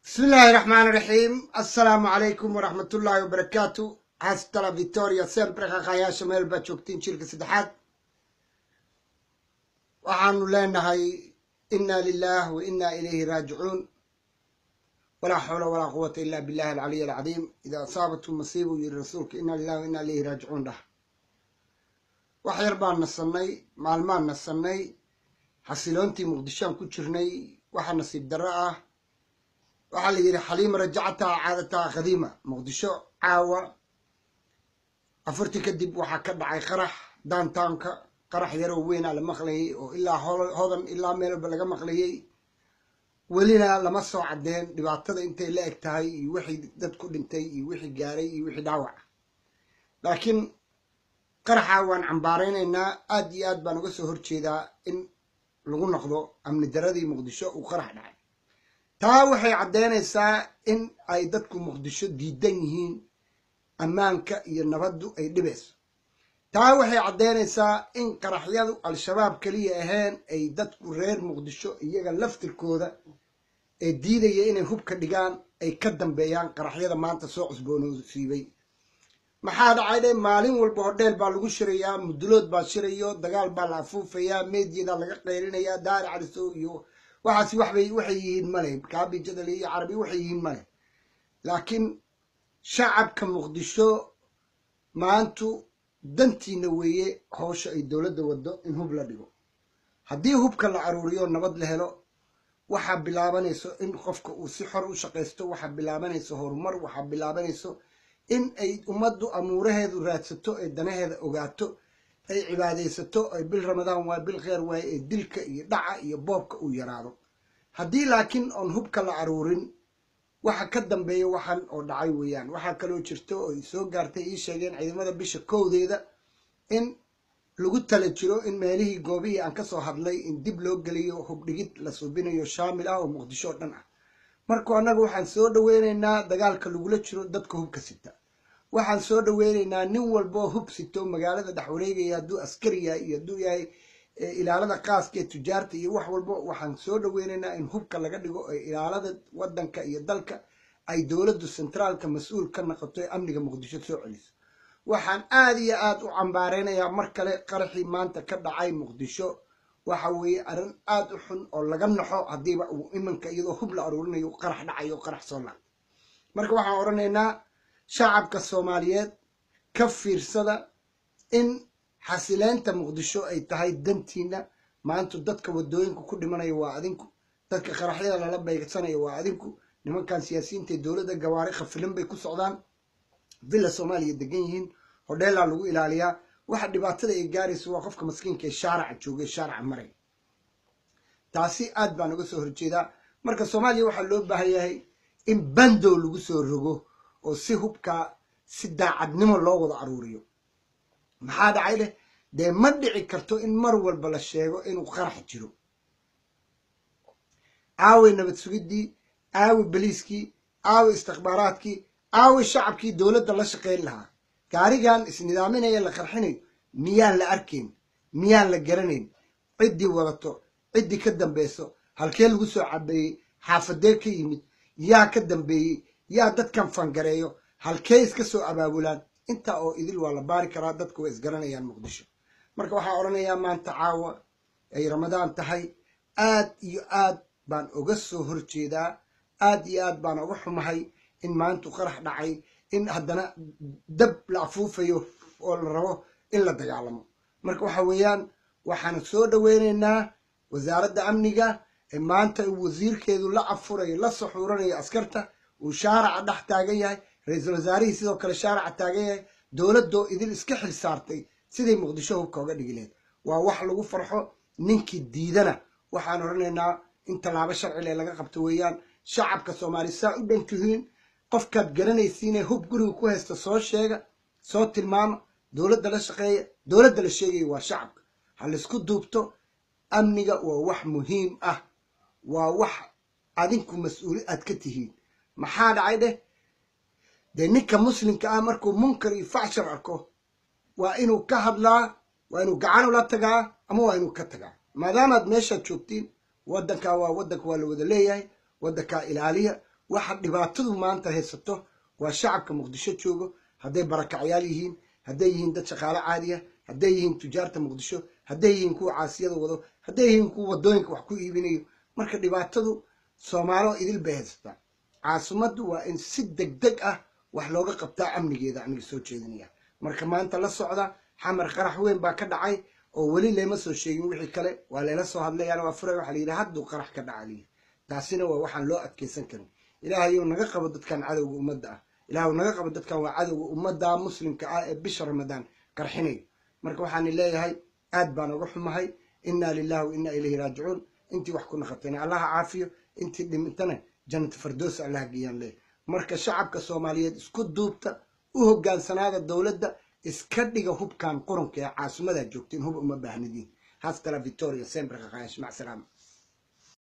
بسم الله الرحمن الرحيم. السلام عليكم ورحمة الله وبركاته. هاستلا فيتوريا سيمبر خايا شمال باتشوكتين شركة سدحات وحانو لنا هاي إنا لله وإنا إليه راجعون ولا حول ولا قوة إلا بالله العلي العظيم. إذا أصابتهم مصيبة للرسولك إنا لله وإنا إليه راجعون له وحيربان نصني معلمان نصني حسيلونتي مقدشان كتشرني وحا نصيب دراءه waxaa la yiri xaliim rajactaa caadataa qadiima muqdisho caawa afartii kadib waxaa ka dhacay qarax downtownka qarax yar oo weyn la maqlayay oo ilaa hodan ilaa meelba laga maqlayay welina lama soo cadeen dhibaatada intay la eg tahay iyo wixii dad ku dhintay iyo wixii gaaray iyo wixii dhaawac laakiin qaraxa waan cambaareynaa aad iyo aad baan uga soo horjeedaa in lagu noqdo amni daradii muqdisho uu qarax dhacay taa waxay caddeynaysaa in ay dadku muqdisho diidan yihiin ammaanka iyo nabaddu ay dhibayso taa waxay caddeynaysaa in qaraxyadu al-shabaab kaliya ahayn ay dadku reer muqdisho iyaga laftirkooda ee diidaya inay hubka dhigaan ay ka dambeeyaan qaraxyada maanta soo cusboonaysiibay maxaa dhacay maalin walba hodheel baa lagu shirayaa mudulood baa shirayo dagaal baa la afuufayaa meediyada laga qeylinayaa daari calisow iyo waxaasi waxay yihiin male kaabi jadal iyo carabi waxay yihiin male laakiin shacabka muqdisho maantu dantiina weeye hawsha ay dowladda wado in hub la dhigo haddii hubka la aruuriyo nabad la helo waxaa bilaabanayso in qofka uu si xor u shaqaysto waxaa bilaabanayso horumar waxaa bilaabanayso in ay ummaddu amuuraheedu raadsato ay danaheeda ogaato ay cibaadaysato ay bil ramadaan waa bil khayr waaye ee dilka iyo dhaca iyo boobka uu yaraado haddii laakiin oon hubka la aruurin waxa ka dambeeya waxan oo dhacay weeyaan waxaa kaloo jirto oo ay soo gaartay ii sheegeen ciidamada bisha kowdeeda in lagu tala jiro in meelihii goobihii aan ka soo hadlay in dib loo geliyo hubdhigid la suubinayo shaamil ah oo muqdisho oo dhan ah marka annaga waxaan soo dhaweynaynaa dagaalka lagula jiro dadka hubka sita waxaan soo dhaweynaynaa nin walbo hub sito magaalada dhex wareegaya hadduu askari yahay iyo hadduu yahay ilaalada qaaska ee tujaarta iyo wax walbo waxaan soo dhaweynaynaa in hubka laga dhigo ee ilaalada wadanka iyo dalka ay dowladdu centraalka mas-uul ka noqoto ee amniga muqdisho soo celiso waxaan aad iyo aad u cambaareynayaa mar kale qaraxii maanta ka dhacay muqdisho waxa weeye arrin aad u xun oo laga naxo haddiiba uu imanka iyadoo hub la aruurinayo qarax dhacayo qarax soo laabtay marka waxaan odhanaynaa shacabka soomaaliyeed ka fiirsada in xasileenta muqdisho ay tahay dantiina maanta dadka wadooyinka ku dhimanaya waa adinku dadka qaraxyada lala beegsanayo waa adinku nimankan siyaasiyiinta dowladda gawaari khafilin bay ku socdaan villa soomaaliya degan yihiin hodheelaa lagu ilaaliyaa waxa dhibaatada ay gaarayso waa qofka maskiinka ee shaaraca joogay shaaraca maray taasi aad baan uga soo horjeedaa marka soomaaliya waxaa loo baahan yahay in bandow lagu soo rogo oo si hubka si daacadnimo loo wada aruuriyo maxaa dhacay leh dee ma dhici karto in mar walba la sheego inuu qarax jiro aaway nabad sugidii aaway baliiskii aaway istikhbaaraadkii aaway shacabkii dowladda la shaqayn lahaa gaarigan isnidaaminaya la qarxinayo miyaan la arkayn miyaan la garanayn ciddii wadato ciddii ka dambeyso halkee lagu soo cabeeyey xaafadee ka yimid yaa ka dambeeyey yaa dadkan fangareeyo halkee iska soo abaabulaan intaa oo idil waa la baari karaa dadku way isgaranayaan muqdisho marka waxaan odhanayaa maanta caawa ay ramadaan tahay aad iyo aad baan uga soo horjeedaa aad iyo aad baan uga xumahay in maantu qarax dhacay in haddana dab la afuufayo oo la rabo in la dagaalamo marka waxa weeyaan waxaan soo dhaweynaynaa wasaaradda amniga ee maanta wasiirkeedu la afurayo la saxuuranayo askarta uu shaaraca dhex taagan yahay ra-iisul wasaarihii sidoo kale shaaraca taagan yahay dowladdoo idil iska xil saartay siday muqdisho hubka uga dhigi lahayd waa wax lagu farxo ninkii diidana waxaan odhanaynaa in tallaabo sharcile laga qabto weeyaan shacabka soomaaliya saa u dhan tihiin qofkaad garanaysiinee hub guriga ku haysta soo sheega soo tilmaama dowladda la shaqeeya dowladda la sheegaya waa shacabka ha laisku duubto amniga waa wax muhiim ah waa wax adinku mas-uuli aad ka tihiin maxaa dhacay dheh dee ninka muslimka ah markuu munkar iyo facshar arko waa inuu ka hadlaa waa inuu gacan ula tagaa ama waa inuu ka tagaa maadaamaad meeshaad joogtiin waddankaa waa waddanka waa la wada leeyahay waddankaa ilaaliya waxa dhibaatadu maanta haysato waa shacabka muqdisho joogo hadday barakacyaal yihiin hadday yihiin dad shaqaale caadiya hadday yihiin tujaarta muqdisho hadday yihiin kuwa caasiyada wado hadday yihiin kuwa wadooyinka wax ku iibinayo marka dhibaatadu soomaalo idil bay haysataa caasimaddu waa in si degdeg ah wax looga qabtaa amnigeeda aniga soo jeedinaya marka maanta la socda xamar qarax weyn baa ka dhacay oo weli lama soo sheegin wixii kale waa leela soo hadlayaan waa furay waxa la yidhi hadduu qarax ka dhacay taasina waa waxaan loo adkeysan karin ilaahayow naga qabo dadkan cadowga ummadda ah ilaahayow naga qabo dadkan waa cadowga ummadda muslimka ah ee bisha ramadaan qarxinayo marka waxaan leeyahay aad baan uga xumahay inna lillahi wa inna ilayhi raajicuun intii wax ku naqatayna allaha caafiyo intii dhimintana jannat firdaws allah geeyaan leeyahay marka shacabka Soomaaliyeed isku duubta u hogaansanaada dawladda iska dhiga hubkan quranka ee caasimada joogtiin hub uma baahnidin hasta la Victoria sempre qaqaash mac salaam